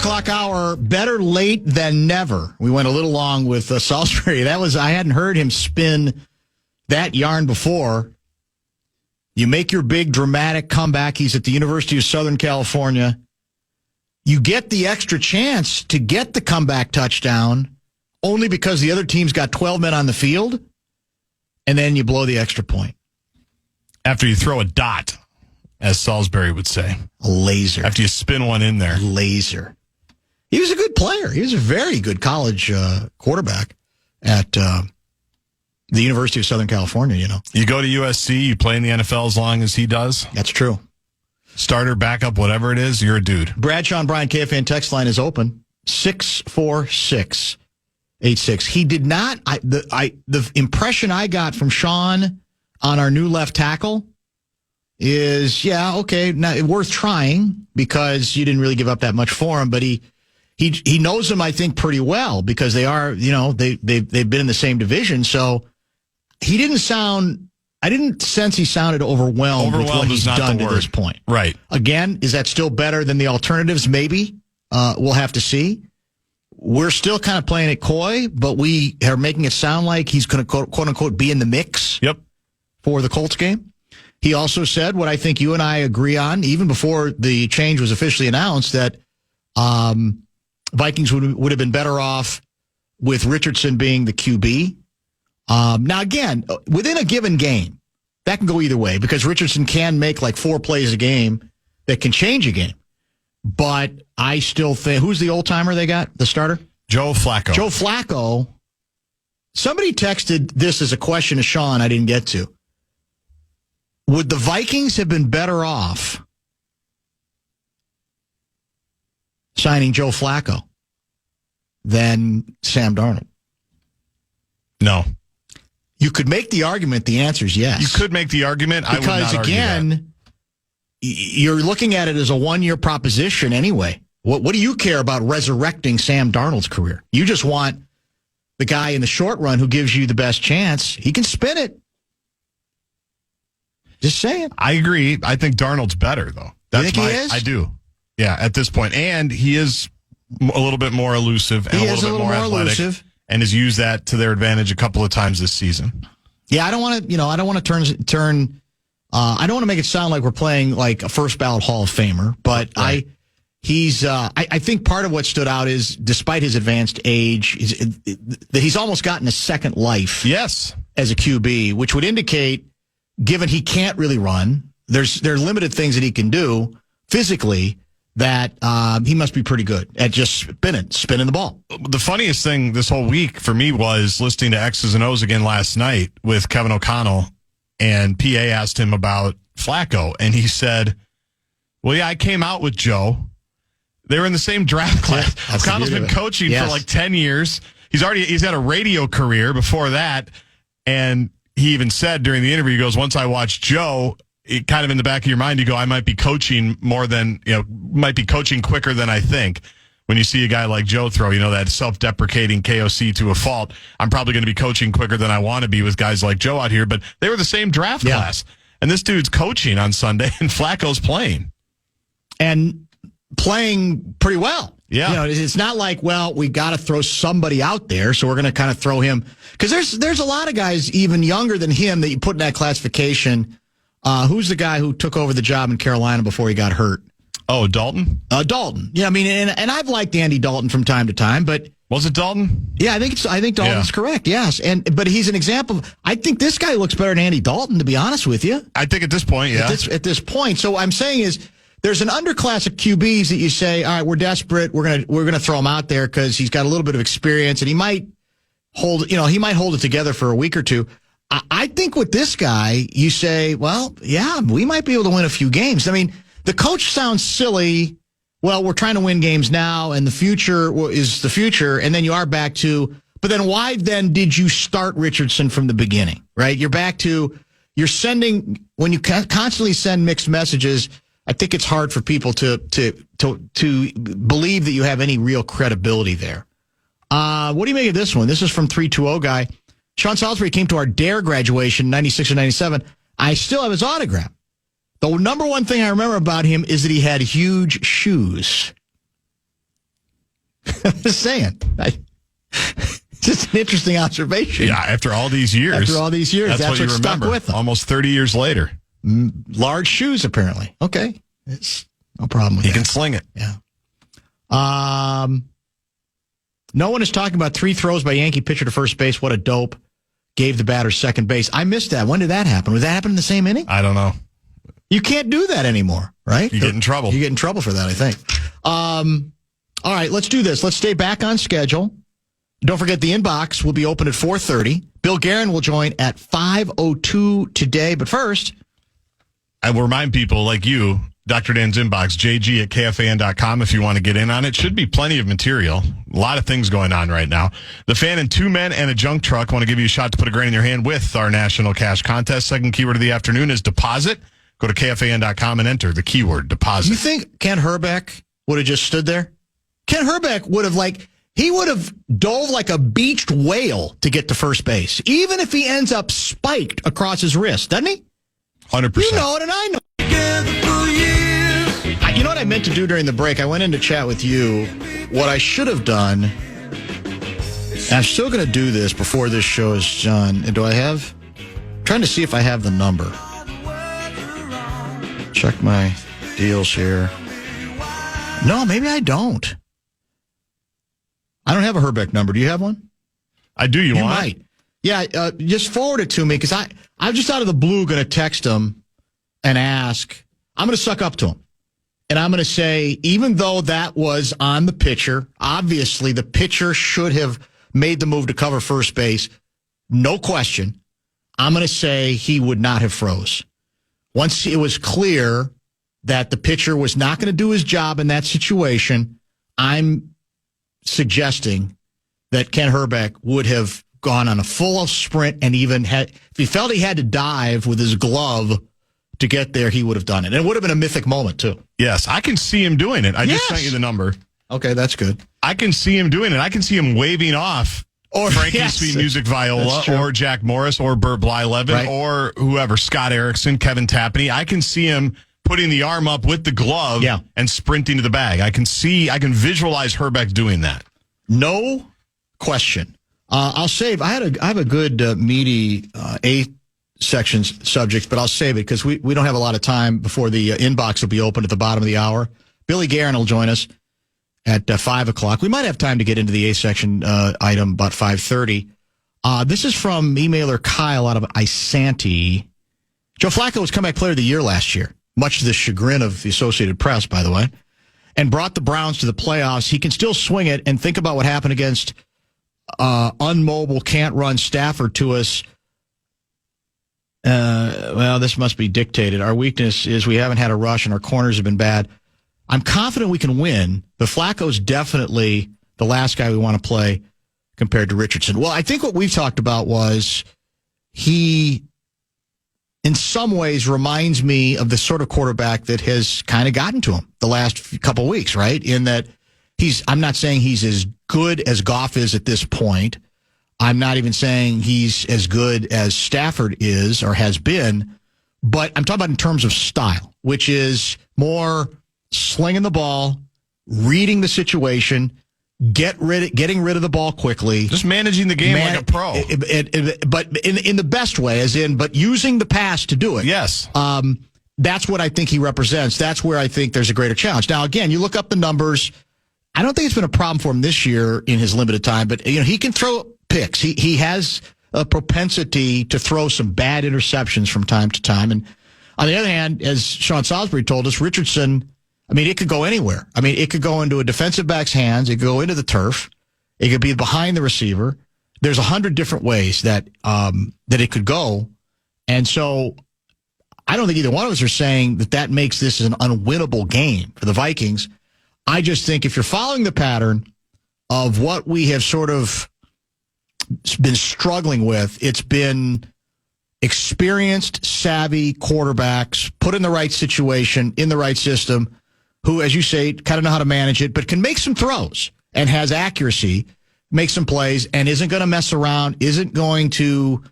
o'clock hour, better late than never. We went a little long with Salisbury. I hadn't heard him spin that yarn before. You make your big dramatic comeback. He's at the University of Southern California. You get the extra chance to get the comeback touchdown only because the other team's got 12 men on the field, and then you blow the extra point. After you throw a dot, as Salisbury would say. A laser. After you spin one in there. Laser. He was a good player. He was a very good college quarterback at the University of Southern California, you know. You go to USC, you play in the NFL as long as he does. That's true. Starter, backup, whatever it is, you're a dude. Bradshaw and Brian KFAN text line is open. 64686. He did not. The impression I got from Sean on our new left tackle is, yeah, okay, not worth trying because you didn't really give up that much for him, but he knows him, I think, pretty well because they are, you know, they've been in the same division. So he didn't sound. I didn't sense he sounded overwhelmed with what he's done to this point. Right. Again, is that still better than the alternatives? Maybe. We'll have to see. We're still kind of playing it coy, but we are making it sound like he's going to, quote unquote, be in the mix. Yep. For the Colts game. He also said what I think you and I agree on, even before the change was officially announced, that Vikings would have been better off with Richardson being the QB. Now, again, within a given game, that can go either way because Richardson can make like 4 plays a game that can change a game. But I still think, who's the old-timer they got, the starter? Joe Flacco. Joe Flacco. Somebody texted this as a question to Sean I didn't get to. Would the Vikings have been better off signing Joe Flacco than Sam Darnold? No. You could make the argument. The answer is yes. You could make the argument. Because, I would not again, argue that. You're looking at it as a 1-year proposition anyway. What do you care about resurrecting Sam Darnold's career? You just want the guy in the short run who gives you the best chance. He can spin it. Just saying. I agree. I think Darnold's better, though. You think he is? I do. Yeah, at this point. And he is a little bit more elusive and a little bit more athletic. Elusive. And has used that to their advantage a couple of times this season. Yeah, I don't want to, I don't want to turn I don't want to make it sound like we're playing like a first ballot Hall of Famer, but right. I think part of what stood out is, despite his advanced age, that he's almost gotten a second life. Yes. As a QB, which would indicate, given he can't really run, there are limited things that he can do physically, that he must be pretty good at just spinning the ball. The funniest thing this whole week for me was listening to X's and O's again last night with Kevin O'Connell, and PA asked him about Flacco, and he said, well, yeah, I came out with Joe. They were in the same draft class. Yeah, O'Connell's been coaching for like 10 years. He's had a radio career before that, and he even said during the interview, he goes, once I watched Joe, it kind of in the back of your mind, you go, I might be coaching might be coaching quicker than I think. When you see a guy like Joe throw, that self-deprecating KOC to a fault, I'm probably going to be coaching quicker than I want to be with guys like Joe out here. But they were the same draft class. And this dude's coaching on Sunday, and Flacco's playing. And playing pretty well. Yeah. It's not like, well, we got to throw somebody out there, so we're going to kind of throw him. Because there's a lot of guys even younger than him that you put in that classification. Who's the guy who took over the job in Carolina before he got hurt? Oh, Dalton? Dalton. Yeah, I mean, and I've liked Andy Dalton from time to time, but... Was it Dalton? Yeah, I think Dalton's correct, yes. But he's an example. I think this guy looks better than Andy Dalton, to be honest with you. I think at this point, yeah. At this point. So what I'm saying is, there's an underclass of QBs that you say, all right, we're desperate, we're gonna throw him out there because he's got a little bit of experience, and he might hold it together for a week or two. I think with this guy, you say, well, yeah, we might be able to win a few games. I mean, the coach sounds silly. Well, we're trying to win games now, and the future is the future, and then you are back to, but then why then did you start Richardson from the beginning, right? You're back to, when you constantly send mixed messages, I think it's hard for people to believe that you have any real credibility there. What do you make of this one? This is from 320 guy. Sean Salisbury came to our DARE graduation, 96 and 97. I still have his autograph. The number one thing I remember about him is that he had huge shoes. I'm just saying. It's just an interesting observation. Yeah, after all these years. That's what you stuck remember. with him. Almost 30 years later. Large shoes, apparently. Okay. It's no problem with He that. can sling it. Yeah. No one is talking about 3 throws by Yankee pitcher to first base. What a dope. Gave the batter second base. I missed that. When did that happen? Was that happen in the same inning? I don't know. You can't do that anymore, right? You get in trouble. You get in trouble for that, I think. All right, let's do this. Let's stay back on schedule. Don't forget the inbox will be open at 4:30. Bill Guerin will join at 5:02 today. But first, I will remind people like you, Dr. Dan's inbox, JG at KFAN.com if you want to get in on it. Should be plenty of material. A lot of things going on right now. The Fan and 2 men and a junk truck want to give you a shot to put a grand in your hand with our national cash contest. Second keyword of the afternoon is deposit. Go to KFAN.com and enter the keyword deposit. you think Ken Herbeck would have just stood there? Ken Herbeck would have he would have dove like a beached whale to get to first base, even if he ends up spiked across his wrist, doesn't he? 100%. You know it, and I know. You know what I meant to do during the break? I went in to chat with you. What I should have done, and I'm still going to do this before this show is done. And I'm trying to see if I have the number. Check my deals here. No, maybe I don't. I don't have a Herbeck number. Do you have one? I do. You want might. Yeah, just forward it to me because I'm just out of the blue going to text him and ask. I'm going to suck up to him. And I'm going to say, even though that was on the pitcher, obviously the pitcher should have made the move to cover first base. No question. I'm going to say he would not have froze. Once it was clear that the pitcher was not going to do his job in that situation, I'm suggesting that Ken Herbeck would have gone on a full sprint and even if he felt he had to dive with his glove to get there, he would have done it. And it would have been a mythic moment, too. Yes, I can see him doing it. I just sent you the number. Okay, that's good. I can see him doing it. I can see him waving off Frankie's Sweet Music Viola or Jack Morris or Bert Blyleven or whoever, Scott Erickson, Kevin Tapani. I can see him putting the arm up with the glove and sprinting to the bag. I can visualize Herbeck doing that. No question. I'll save. I have a good meaty A-section subject, but I'll save it because we don't have a lot of time before the inbox will be open at the bottom of the hour. Billy Guerin will join us at 5 o'clock. We might have time to get into the A-section item about 5:30. This is from emailer Kyle out of Isanti. Joe Flacco was comeback player of the year last year, much to the chagrin of the Associated Press, by the way, and brought the Browns to the playoffs. He can still swing it, and think about what happened against unmobile, can't run Stafford to us. Well, this must be dictated. Our weakness is we haven't had a rush, and our corners have been bad. I'm confident we can win, but Flacco's definitely the last guy we want to play compared to Richardson. Well, I think what we've talked about was he, in some ways, reminds me of the sort of quarterback that has kind of gotten to him the last couple of weeks, right? In that I'm not saying he's as good as Goff is at this point. I'm not even saying he's as good as Stafford is or has been, but I'm talking about in terms of style, which is more slinging the ball, reading the situation, getting rid of the ball quickly. Just managing the game like a pro. But in the best way, but using the pass to do it. Yes. That's what I think he represents. That's where I think there's a greater challenge. Now, again, you look up the numbers. I don't think it's been a problem for him this year in his limited time, but he can throw picks. He has a propensity to throw some bad interceptions from time to time. And on the other hand, as Sean Salisbury told us, Richardson, it could go anywhere. It could go into a defensive back's hands. It could go into the turf. It could be behind the receiver. There's 100 different ways that it could go. And so I don't think either one of us are saying that makes this an unwinnable game for the Vikings. I just think if you're following the pattern of what we have sort of been struggling with, it's been experienced, savvy quarterbacks put in the right situation, in the right system, who, as you say, kind of know how to manage it, but can make some throws and has accuracy, make some plays, and isn't going to mess around, isn't going to,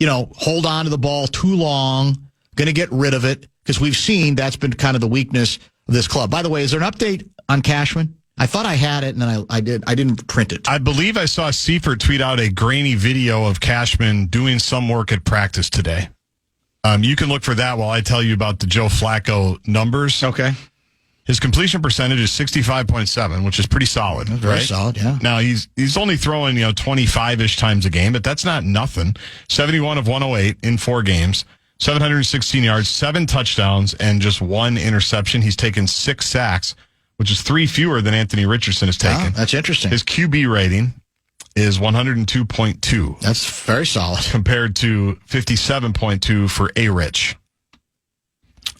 hold on to the ball too long, going to get rid of it, because we've seen that's been kind of the weakness of this club. By the way, is there an update on Cashman? I thought I had it, and then I didn't print it. I believe I saw Seifert tweet out a grainy video of Cashman doing some work at practice today. You can look for that while I tell you about the Joe Flacco numbers. Okay. His completion percentage is 65.7, which is pretty solid. That's very solid, yeah. Now, he's only throwing 25-ish times a game, but that's not nothing. 71 of 108 in 4 games, 716 yards, 7 touchdowns, and just 1 interception. He's taken 6 sacks, which is 3 fewer than Anthony Richardson has taken. Oh, that's interesting. His QB rating is 102.2. That's very solid. Compared to 57.2 for A-Rich.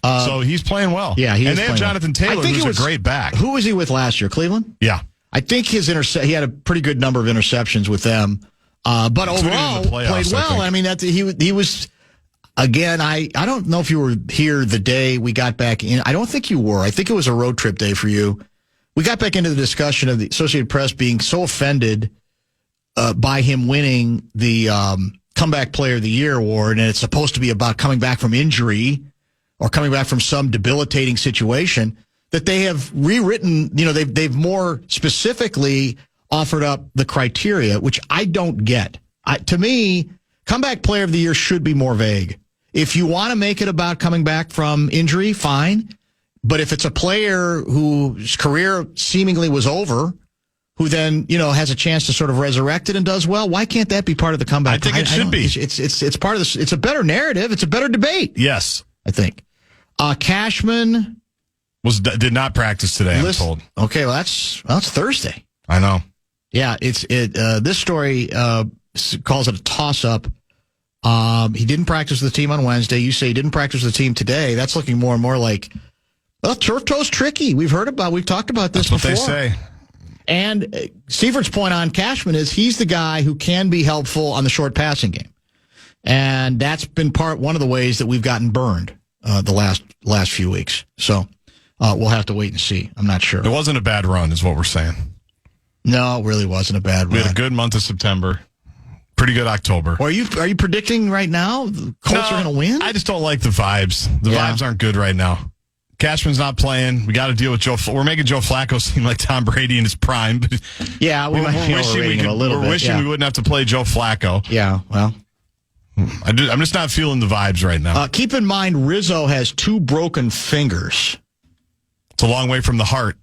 So he's playing well. Yeah, and they have Jonathan Taylor, who's a great back. Who was he with last year? Cleveland? Yeah. I think he had a pretty good number of interceptions with them. But overall, played well. I mean, he was, again, I don't know if you were here the day we got back in. I don't think you were. I think it was a road trip day for you. We got back into the discussion of the Associated Press being so offended by him winning the Comeback Player of the Year award, and it's supposed to be about coming back from injury or coming back from some debilitating situation, that they have rewritten, they've more specifically offered up the criteria, which I don't get. To me, Comeback Player of the Year should be more vague. If you want to make it about coming back from injury, fine. But if it's a player whose career seemingly was over, who then, has a chance to sort of resurrect it and does well, why can't that be part of the comeback? I think it should be. It's part of this. It's a better narrative. It's a better debate. Yes. I think. Cashman did not practice today, I'm told. Okay, well that's Thursday. I know. Yeah, this story calls it a toss-up. He didn't practice with the team on Wednesday. You say he didn't practice with the team today. That's looking more and more like, well, turf toe's tricky. We've talked about this before. That's what they say. And Seifert's point on Cashman is he's the guy who can be helpful on the short passing game. And that's been one of the ways that we've gotten burned the last few weeks. So we'll have to wait and see. I'm not sure. It wasn't a bad run, is what we're saying. No, it really wasn't a bad run. We had a good month of September. Pretty good October. Well, are you predicting right now the Colts are going to win? I just don't like the vibes. The vibes aren't good right now. Cashman's not playing. We got to deal with Joe. We're making Joe Flacco seem like Tom Brady in his prime. But yeah, we're wishing him a little bit. We're wishing we wouldn't have to play Joe Flacco. Yeah, well. I'm just not feeling the vibes right now. Keep in mind, Rizzo has 2 broken fingers. It's a long way from the heart.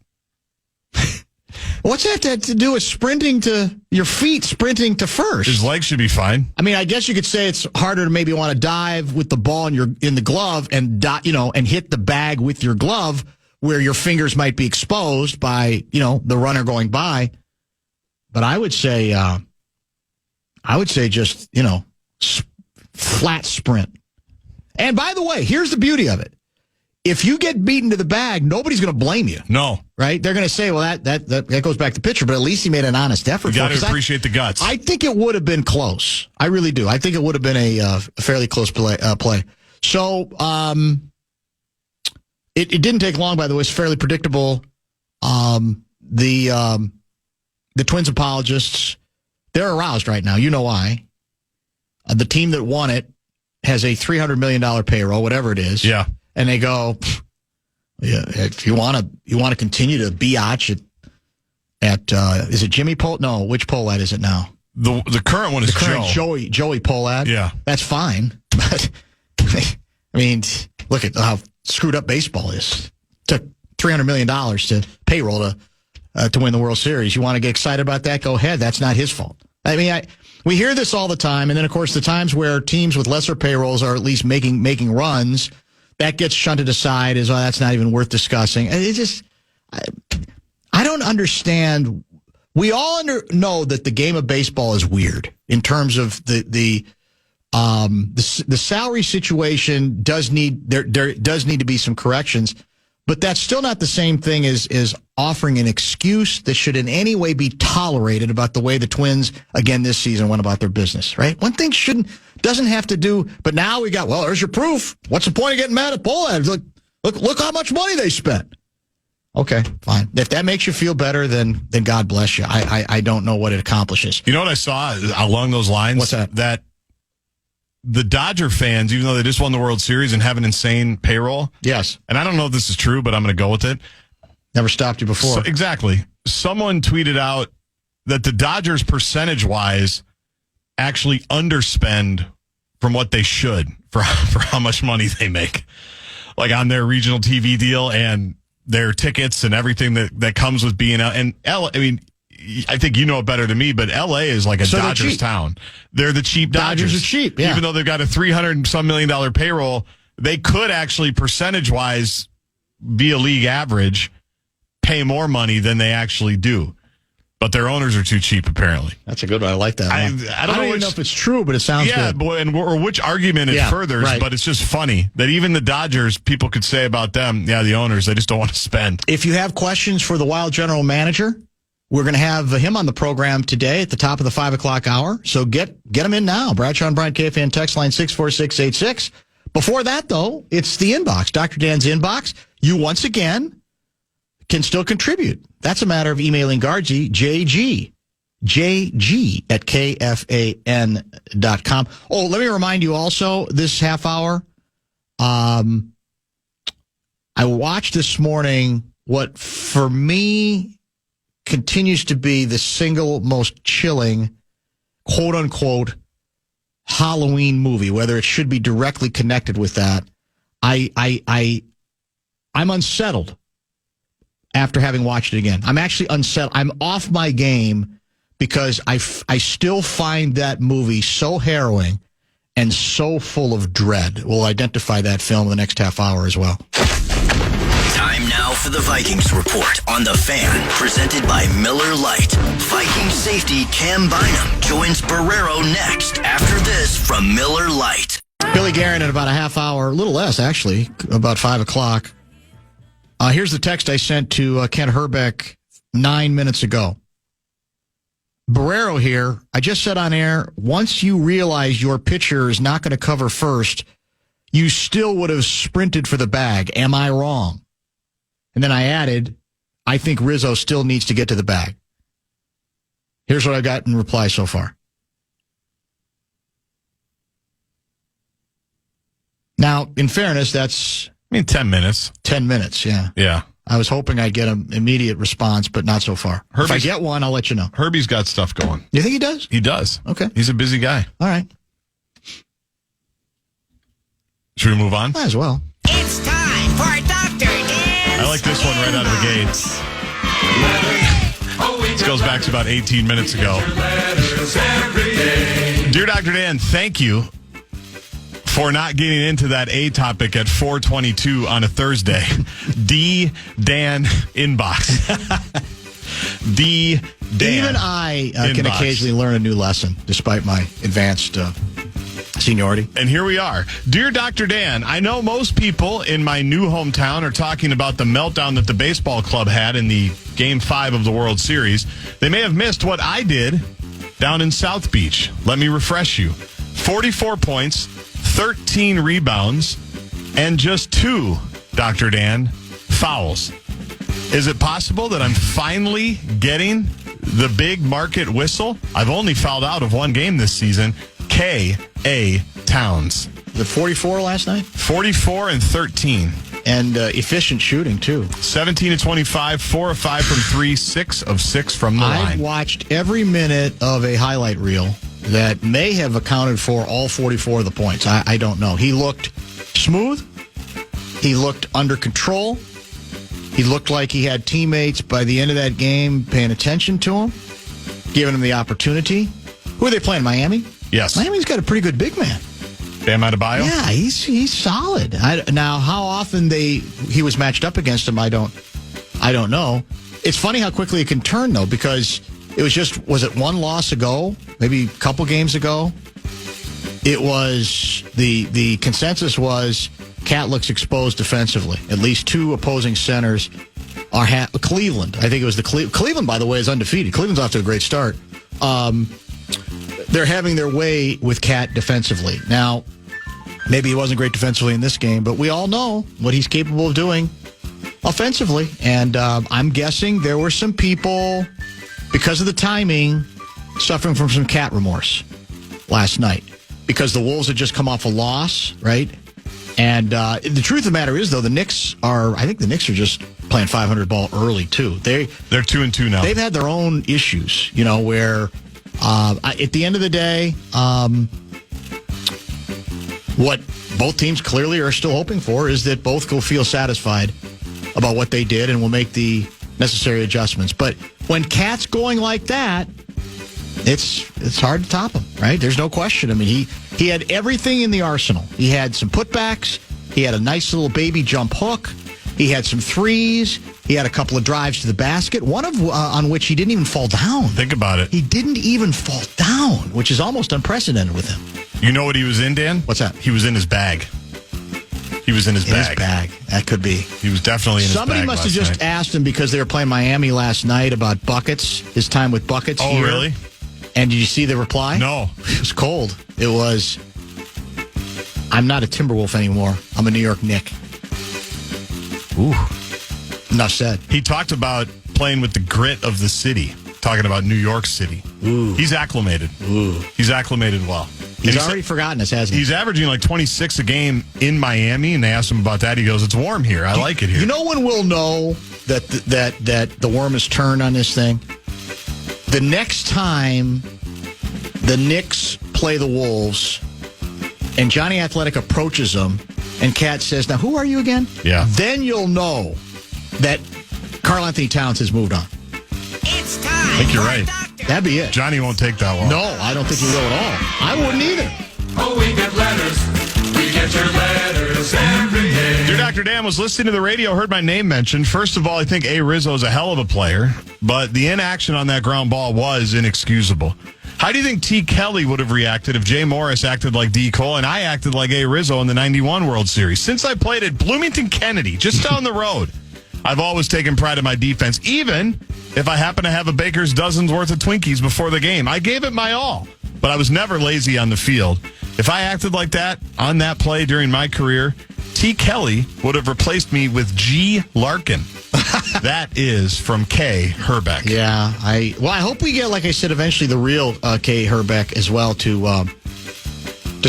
What's that have to do with sprinting to your feet, sprinting to first? His legs should be fine. I mean, I guess you could say it's harder to maybe want to dive with the ball in the glove and and hit the bag with your glove where your fingers might be exposed by, the runner going by. But I would say just, flat sprint. And by the way, here's the beauty of it. If you get beaten to the bag, nobody's going to blame you. No. Right? They're going to say, well, that goes back to pitcher, but at least he made an honest effort. You got to appreciate the guts. I think it would have been close. I really do. I think it would have been a fairly close play. So it didn't take long, by the way. It's fairly predictable. The Twins apologists, they're aroused right now. You know why. The team that won it has a $300 million payroll, whatever it is. Yeah. And they go, yeah, if you want to continue to biatch at is it Jimmy Pohl? No, which Pohlad is it now? The current one is Joey Pohlad. Yeah. That's fine. But, I mean, look at how screwed up baseball is. Took $300 million to payroll to win the World Series. You want to get excited about that? Go ahead. That's not his fault. I mean, we hear this all the time. And then, of course, the times where teams with lesser payrolls are at least making runs, that gets shunted aside as, that's not even worth discussing. And it just, I don't understand. We all know that the game of baseball is weird in terms of the salary situation does need there does need to be some corrections, but that's still not the same thing as offering an excuse that should in any way be tolerated about the way the Twins again this season went about their business. Right? One thing doesn't have to do, but now we got, there's your proof. What's the point of getting mad at Pohlad? Look how much money they spent. Okay, fine. If that makes you feel better, then God bless you. I don't know what it accomplishes. You know what I saw along those lines? What's that? That the Dodger fans, even though they just won the World Series and have an insane payroll. Yes. And I don't know if this is true, but I'm going to go with it. Never stopped you before. Exactly. someone tweeted out that the Dodgers percentage-wise actually underspend from what they should for how much money they make. Like on their regional TV deal and their tickets and everything that comes with being out. And I think you know it better than me, but LA is like a Dodgers town. They're the cheap Dodgers. Dodgers are cheap, yeah. Even though they've got a $300 million payroll, they could actually percentage-wise be a league average, pay more money than they actually do. But their owners are too cheap, apparently. That's a good one. I like that. I don't even know if it's true, but it sounds good. Yeah, or which argument it furthers, right. But it's just funny that even the Dodgers, people could say about them, the owners, they just don't want to spend. If you have questions for the Wild general manager, we're going to have him on the program today at the top of the 5 o'clock hour. So get him in now. Bradshaw and Bryant KFAN text line 64686. Before that, though, it's the inbox. Dr. Dan's inbox. You, once again, can still contribute. That's a matter of emailing Guardsy, JG at KFAN.com. Oh, let me remind you also, this half hour, I watched this morning what, for me, continues to be the single most chilling, quote-unquote, Halloween movie, whether it should be directly connected with that. I'm unsettled after having watched it again. I'm actually unsettled. I'm off my game because I still find that movie so harrowing and so full of dread. We'll identify that film in the next half hour as well. Time now for the Vikings Report on the Fan, presented by Miller Lite. Vikings safety Cam Bynum joins Barrero next after this from Miller Lite. Billy Guerin in about a half hour, a little less actually, about 5 o'clock. Here's the text I sent to Kent Herbeck 9 minutes ago. Barrero here. I just said on air, once you realize your pitcher is not going to cover first, you still would have sprinted for the bag. Am I wrong? And then I added, I think Rizzo still needs to get to the bag. Here's what I got in reply so far. Now, in fairness, that's... 10 minutes. 10 minutes, yeah. Yeah. I was hoping I'd get an immediate response, but not so far. If I get one, I'll let you know. Herbie's got stuff going. You think he does? He does. Okay. He's a busy guy. All right. Should we move on? Might as well. It's time for Dr. Dan's I like this one right out of the gate. This goes back to about 18 minutes ago. Dear Dr. Dan, thank you for not getting into that A topic at 4:22 on a Thursday. D. Dan inbox. D. Dan. Even I can occasionally learn a new lesson, despite my advanced seniority. And here we are. Dear Dr. Dan, I know most people in my new hometown are talking about the meltdown that the baseball club had in the Game 5 of the World Series. They may have missed what I did down in South Beach. Let me refresh you. 44 points, 13 rebounds, and just 2, Dr. Dan, fouls. Is it possible that I'm finally getting the big market whistle? I've only fouled out of one game this season. K.A. Towns. The 44 last night? 44 and 13. And efficient shooting, too. 17 of 25, 4 of 5 from 3, 6 of 6 from the line. I've watched every minute of a highlight reel that may have accounted for all 44 of the points. I don't know. He looked smooth. He looked under control. He looked like he had teammates by the end of that game paying attention to him, giving him the opportunity. Who are they playing, Miami? Yes. Miami's got a pretty good big man. Bam Adebayo? Yeah, he's solid. Now, how often he was matched up against him, I don't know. It's funny how quickly it can turn, though, because it was it one loss ago, maybe a couple games ago? It was, the consensus was Cat looks exposed defensively. At least 2 opposing centers are Cleveland. I think it was Cleveland, by the way, is undefeated. Cleveland's off to a great start. They're having their way with Cat defensively. Now, maybe he wasn't great defensively in this game, but we all know what he's capable of doing offensively. And I'm guessing there were some people, because of the timing, suffering from some Cat remorse last night. Because the Wolves had just come off a loss, right? And the truth of the matter is, though, I think the Knicks are just playing 500 ball early, too. They're 2-2 now. They've had their own issues, where at the end of the day, what both teams clearly are still hoping for is that both go feel satisfied about what they did and will make the necessary adjustments. But when Cat's going like that, it's hard to top him, right? There's no question. I mean, he had everything in the arsenal. He had some putbacks. He had a nice little baby jump hook. He had some threes. He had a couple of drives to the basket, one of on which he didn't even fall down. Think about it. He didn't even fall down, which is almost unprecedented with him. You know what he was in, Dan? What's that? He was in his bag. He was in his bag. His bag. That could be. He was definitely in his bag. Somebody must have just asked him because they were playing Miami last night about buckets, his time with buckets. Oh, here. Really? And did you see the reply? No. It was cold. It was, I'm not a Timberwolf anymore. I'm a New York Knick. Ooh. Enough said. He talked about playing with the grit of the city, talking about New York City. Ooh. He's acclimated. Ooh. He's acclimated well. He's already forgotten us, hasn't he? He's averaging like 26 a game in Miami, and they asked him about that. He goes, it's warm here. I like it here. You know when we'll know that the worm has turned on this thing? The next time the Knicks play the Wolves and Johnny Athletic approaches them and Cat says, now who are you again? Yeah. Then you'll know that Karl Anthony Towns has moved on. It's time. I think you're for right. Doctor. That'd be it. Johnny won't take that long. No, I don't think he will at all. I wouldn't either. Oh, we get letters. We get your letters every day. Dear Dr. Dan, was listening to the radio, heard my name mentioned. First of all, I think A. Rizzo is a hell of a player, but the inaction on that ground ball was inexcusable. How do you think T. Kelly would have reacted if Jay Morris acted like D. Cole and I acted like A. Rizzo in the 91 World Series? Since I played at Bloomington Kennedy, just down the road, I've always taken pride in my defense, even if I happen to have a baker's dozen's worth of Twinkies before the game. I gave it my all, but I was never lazy on the field. If I acted like that on that play during my career, T. Kelly would have replaced me with G. Larkin. That is from K. Herbeck. Yeah, I hope we get, like I said, eventually the real K. Herbeck as well to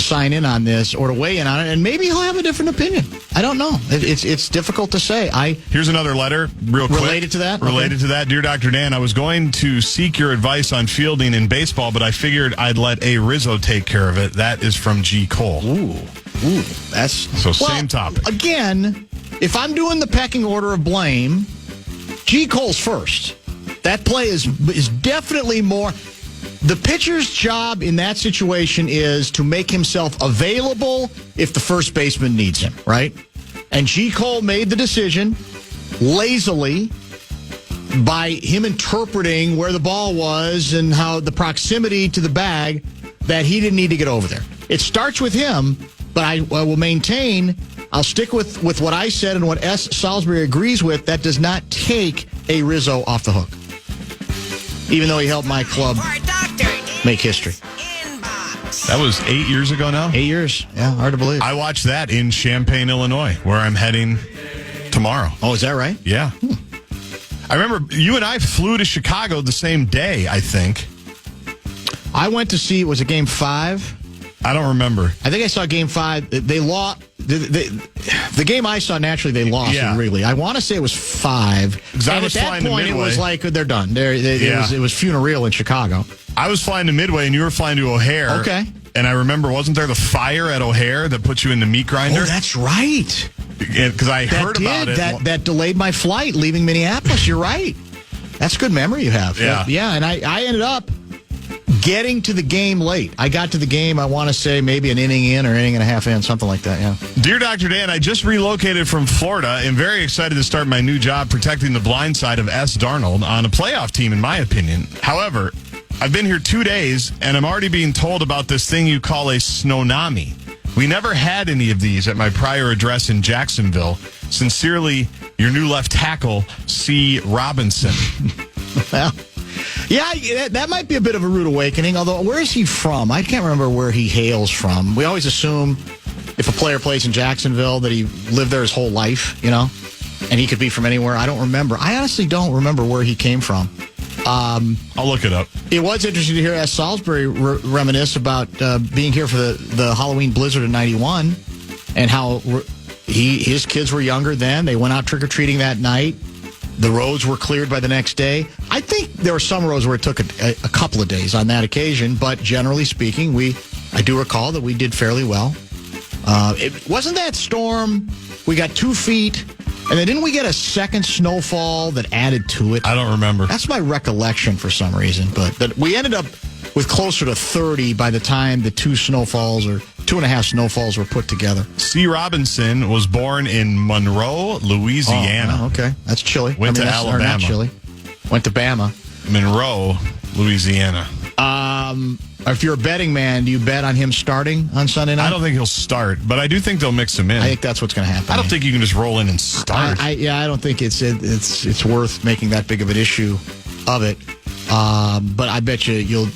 sign in on this or to weigh in on it, and maybe he'll have a different opinion. I don't know. It's difficult to say. Here's another letter, real quick. Related to that? Related to that. Dear Dr. Dan, I was going to seek your advice on fielding in baseball, but I figured I'd let A. Rizzo take care of it. That is from G. Cole. Ooh, that's... Same topic. Again, if I'm doing the pecking order of blame, G. Cole's first. That play is definitely more... The pitcher's job in that situation is to make himself available if the first baseman needs him, right? And G. Cole made the decision lazily by him interpreting where the ball was and how the proximity to the bag that he didn't need to get over there. It starts with him, but I will maintain, I'll stick with what I said and what S. Salisbury agrees with. That does not take A. Rizzo off the hook, even though he helped my club For Dr. Dan. make history. Inbox. That was 8 years ago now? 8 years. Yeah, hard to believe. I watched that in Champaign, Illinois, where I'm heading tomorrow. Oh, is that right? Yeah. I remember you and I flew to Chicago the same day, I think. I went to see, was it Game 5? I don't remember. I think I saw Game 5. They lost. The game I saw, naturally, they lost Yeah. in Wrigley. I want to say it was 5. 'Cause I And was at that flying to point, it Midway. was like, they're done. It was funereal in Chicago. I was flying to Midway and you were flying to O'Hare. Okay. And I remember, wasn't there the fire at O'Hare that put you in the meat grinder? Oh, that's right. Because I That heard about it. That delayed my flight leaving Minneapolis. You're right. That's good memory you have. Yeah. Yeah, and I ended up getting to the game late. I got to the game, I want to say, maybe an inning in or inning and a half in, something like that, yeah. Dear Dr. Dan, I just relocated from Florida and very excited to start my new job protecting the blind side of S. Darnold on a playoff team, in my opinion. However, I've been here 2 days, and I'm already being told about this thing you call a snownomi. We never had any of these at my prior address in Jacksonville. Sincerely, your new left tackle, C. Robinson. Well, yeah, that might be a bit of a rude awakening, although where is he from? I can't remember where he hails from. We always assume if a player plays in Jacksonville that he lived there his whole life, and he could be from anywhere. I don't remember. I honestly don't remember where he came from. I'll look it up. It was interesting to hear S. Salisbury reminisce about being here for the Halloween blizzard in 91 and how his kids were younger then. They went out trick-or-treating that night. The roads were cleared by the next day. I think there were some roads where it took a couple of days on that occasion, but generally speaking, I do recall that we did fairly well. It wasn't that storm. We got 2 feet, and then didn't we get a second snowfall that added to it? I don't remember. That's my recollection for some reason, but we ended up with closer to 30 by the time the 2.5 snowfalls were put together. C. Robinson was born in Monroe, Louisiana. Oh, okay. That's chilly. Went to Or Alabama. not chilly. Went to Bama. Monroe, Louisiana. If you're a betting man, do you bet on him starting on Sunday night? I don't think he'll start, but I do think they'll mix him in. I think that's what's going to happen. I don't think you can just roll in and start. I don't think it's worth making that big of an issue of it. But I bet you'll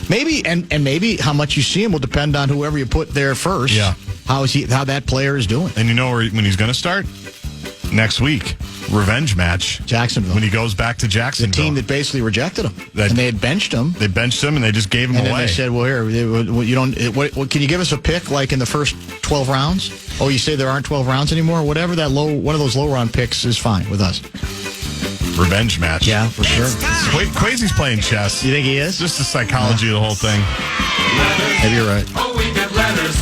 maybe maybe how much you see him will depend on whoever you put there first. Yeah, how that player is doing. And you know when he's going to start next week. Revenge match. Jacksonville. When he goes back to Jacksonville. The team that basically rejected him. And they had benched him. They benched him and they just gave him and away. And they said, well, here, you don't. Can you give us a pick like in the first 12 rounds? Oh, you say there aren't 12 rounds anymore? Whatever, one of those low round picks is fine with us. Revenge match. Yeah, for sure. Quasi's playing chess. You think he is? Just the psychology of the whole thing. Maybe you're right. Oh, we get letters.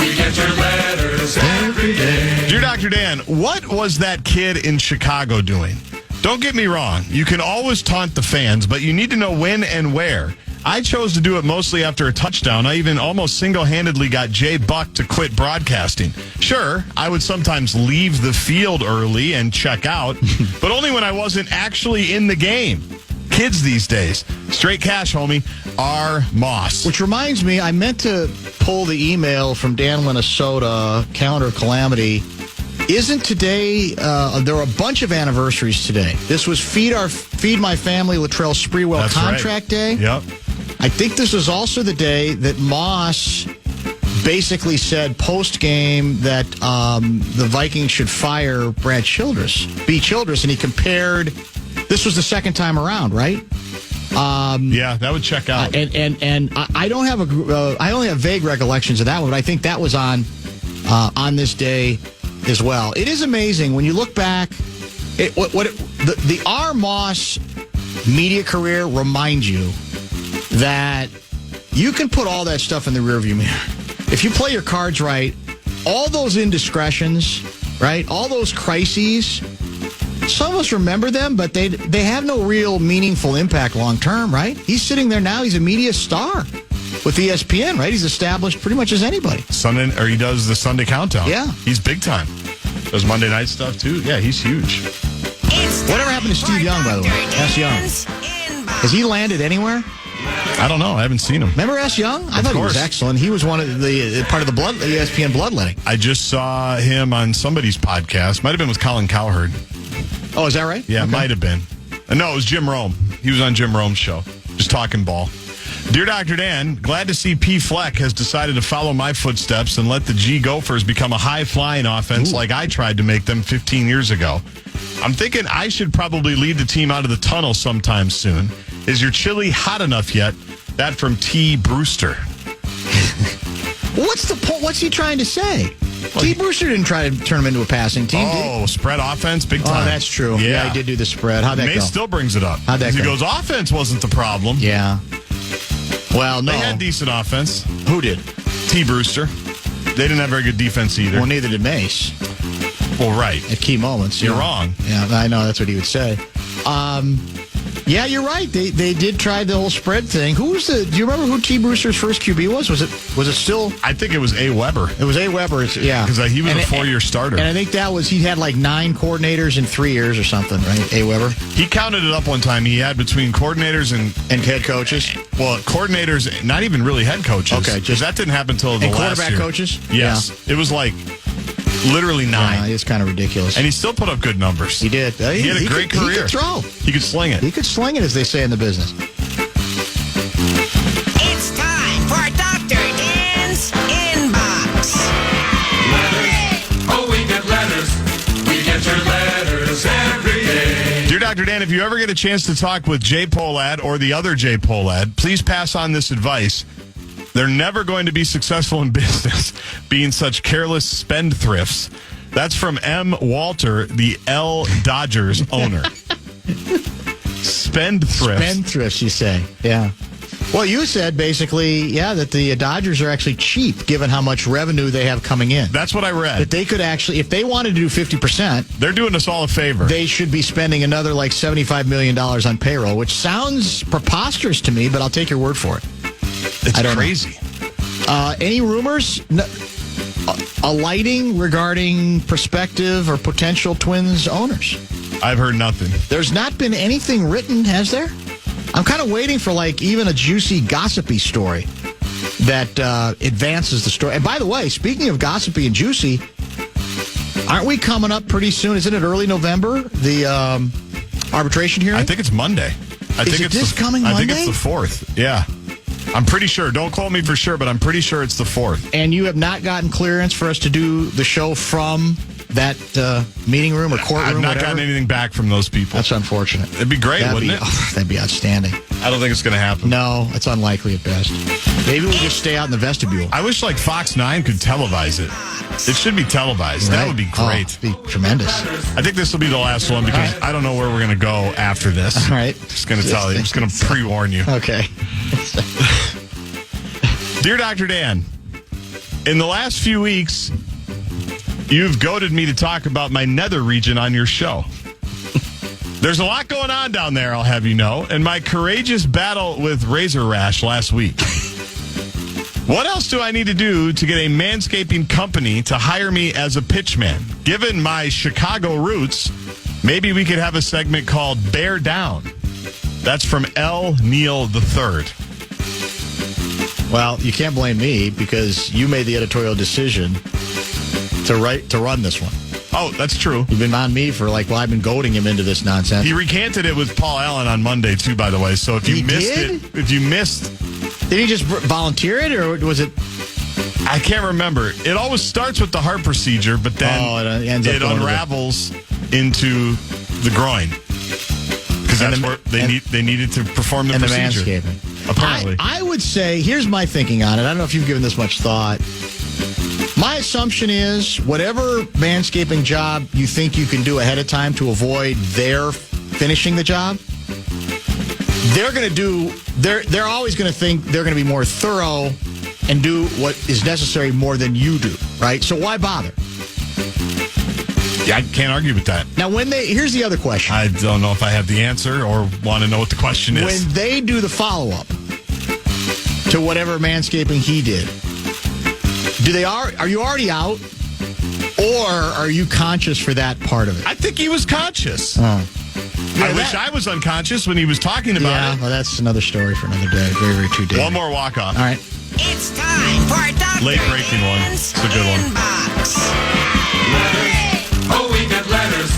We get your letters every day. Dear Dr. Dan, what was that kid in Chicago doing? Don't get me wrong. You can always taunt the fans, but you need to know when and where. I chose to do it mostly after a touchdown. I even almost single-handedly got Jay Buck to quit broadcasting. Sure, I would sometimes leave the field early and check out, but only when I wasn't actually in the game. Kids these days. Straight cash, homie. R. Moss. Which reminds me, I meant to pull the email from Dan, Minnesota, Calendar of Calamity. Isn't today, there are a bunch of anniversaries today. This was Feed My Family Latrell Sprewell That's contract right. day. Yep. I think this was also the day that Moss basically said post-game that the Vikings should fire B. Childress, and he compared, this was the second time around, right? Yeah, that would check out. And I don't have I only have vague recollections of that one, but I think that was on this day as well. It is amazing when you look back. The R. Moss media career reminds you that you can put all that stuff in the rearview mirror. If you play your cards right, all those indiscretions, right, all those crises, some of us remember them, but they have no real meaningful impact long term, right? He's sitting there now. He's a media star with ESPN, right? He's established pretty much as anybody. He does the Sunday countdown. Yeah. He's big time. Does Monday night stuff, too. Yeah, he's huge. Whatever happened to Steve Young, by the way? S. Young. Has he landed anywhere? I don't know. I haven't seen him. Remember S. Young? I thought he was excellent. He was one of the part of the ESPN bloodletting. I just saw him on somebody's podcast. Might have been with Colin Cowherd. Oh, is that right? Yeah, Okay. might have been. No, it was Jim Rome. He was on Jim Rome's show, just talking ball. Dear Dr. Dan, glad to see P. Fleck has decided to follow my footsteps and let the G Gophers become a high-flying offense like I tried to make them 15 years ago. I'm thinking I should probably lead the team out of the tunnel sometime soon. Is your chili hot enough yet? That from T. Brewster. What's the point? What's he trying to say? T. Brewster didn't try to turn him into a passing team, did he? Oh, spread offense, big time. Oh, that's true. Yeah, he did do the spread. How'd that May go? still brings it up. How'd that He go? goes, offense wasn't the problem. Yeah. Well, no. They had decent offense. Who did? T. Brewster. They didn't have very good defense either. Well, neither did Mace Well, right. at key moments. You're wrong. Yeah, I know. That's what he would say. Yeah, you're right. They did try the whole spread thing. Do you remember who T. Brewster's first QB was? Was it still? I think it was A. Weber. It was A. Weber. Yeah, Because he was a 4-year starter. And I think he had like 9 coordinators in 3 years or something, right? A. Weber. He counted it up one time. He had between coordinators and head coaches. Well, coordinators, not even really head coaches. Okay, because that didn't happen until the And last quarterback year. coaches? Yes. It was like literally 9. Yeah, it's kind of ridiculous. And he still put up good numbers. He did. He had a great career. He could throw. He could sling it. He could sling it, as they say in the business. It's time for Dr. Dan's Inbox. Letters. Oh, we get letters. We get your letters every day. Dear Dr. Dan, if you ever get a chance to talk with Jay Polad or the other Jay Polad, please pass on this advice. They're never going to be successful in business, being such careless spendthrifts. That's from M. Walter, the L. Dodgers owner. Spendthrift. Spendthrifts, you say. Yeah. Well, you said basically, that the Dodgers are actually cheap given how much revenue they have coming in. That's what I read. That they could actually, if they wanted to do 50%, they're doing us all a favor. They should be spending another like $75 million on payroll, which sounds preposterous to me, but I'll take your word for it. It's crazy. Any rumors alighting regarding prospective or potential Twins owners? I've heard nothing. There's not been anything written, has there? I'm kind of waiting for like even a juicy, gossipy story that advances the story. And by the way, speaking of gossipy and juicy, aren't we coming up pretty soon? Isn't it early November, the arbitration hearing? I think it's Monday. I think it's coming Monday? I think it's the 4th. Yeah. I'm pretty sure. Don't quote me for sure, but I'm pretty sure it's the 4th. And you have not gotten clearance for us to do the show from that meeting room or courtroom? I've not gotten anything back from those people. That's unfortunate. It'd be great, wouldn't it? That'd be outstanding. I don't think it's going to happen. No, it's unlikely at best. Maybe we'll just stay out in the vestibule. I wish like Fox 9 could televise it. It should be televised. Right. That would be great. It'd be tremendous. I think this will be the last one because I don't know where we're going to go after this. All right. Just going to tell you. I'm just going to pre-warn you. Okay. Dear Dr. Dan, in the last few weeks, you've goaded me to talk about my nether region on your show. There's a lot going on down there, I'll have you know, and my courageous battle with razor rash last week. What else do I need to do to get a manscaping company to hire me as a pitchman? Given my Chicago roots, maybe we could have a segment called Bear Down. That's from L. Neal III. Well, you can't blame me because you made the editorial decision to run this one. Oh, that's true. You've been on me for I've been goading him into this nonsense. He recanted it with Paul Allen on Monday, too, by the way. So if you missed... Did he just volunteer it, or was it... I can't remember. It always starts with the heart procedure, but then it unravels into the groin. Because that's where they needed to perform the procedure. And the manscaping. Apparently. I would say, here's my thinking on it. I don't know if you've given this much thought. My assumption is whatever manscaping job you think you can do ahead of time to avoid their finishing the job, they're always going to think they're going to be more thorough and do what is necessary more than you do, right? So why bother? Yeah, I can't argue with that. Now, here's the other question. I don't know if I have the answer or want to know what the question is. When they do the follow-up to whatever manscaping he did, are you already out, or are you conscious for that part of it? I think he was conscious. Oh. Yeah, I wish I was unconscious when he was talking about it. Well, that's another story for another day. Very, very true day. One more walk-off. All right. It's time for Dr. Late-breaking one. It's a good one. Inbox. Oh, we get letters.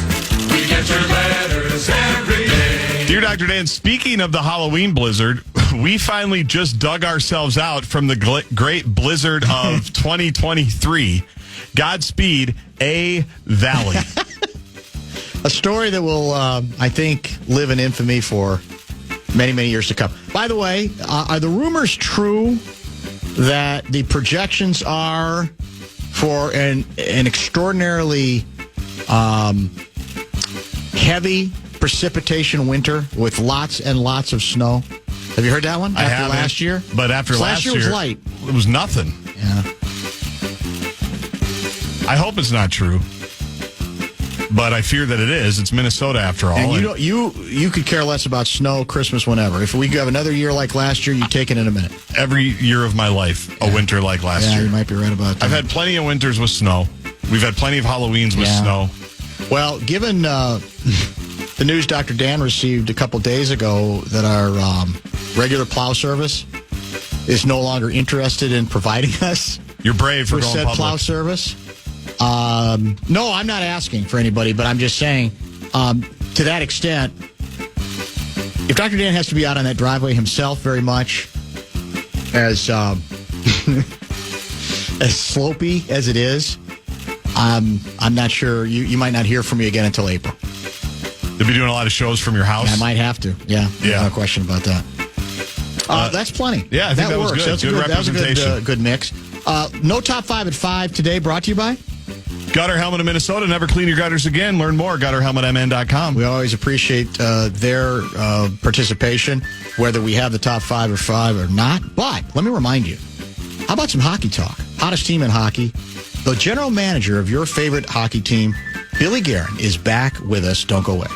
We get your letters every day. Dear Dr. Dan, speaking of the Halloween blizzard, we finally just dug ourselves out from the great blizzard of 2023. Godspeed, A Valley. A story that will, I think, live in infamy for many, many years to come. By the way, are the rumors true that the projections are for an extraordinarily heavy precipitation winter with lots and lots of snow? Have you heard that one? I haven't, last year? But after last year was light. It was nothing. Yeah. I hope it's not true. But I fear that it is. It's Minnesota after all. And you could care less about snow, Christmas, whenever. If we could have another year like last year, you'd take it in a minute. Every year of my life, a winter like last year. Yeah, you might be right about that. I've had plenty of winters with snow. We've had plenty of Halloweens with snow. Well, given the news Dr. Dan received a couple days ago that our regular plow service is no longer interested in providing us You're brave for going said public. plow service. No, I'm not asking for anybody, but I'm just saying, to that extent, if Dr. Dan has to be out on that driveway himself very much, as as slopey as it is, I'm not sure. You might not hear from me again until April. You'll be doing a lot of shows from your house? I might have to. Yeah. No question about that. That's plenty. Yeah, I think that was works. good. That's Good that was a representation. good mix. No top 5 at 5 today, brought to you by? Gutter Helmet of Minnesota. Never clean your gutters again. Learn more at gutterhelmetmn.com. We always appreciate their participation, whether we have the top 5 or 5 or not. But let me remind you, how about some hockey talk? Hottest team in hockey. The general manager of your favorite hockey team, Billy Guerin, is back with us. Don't go away.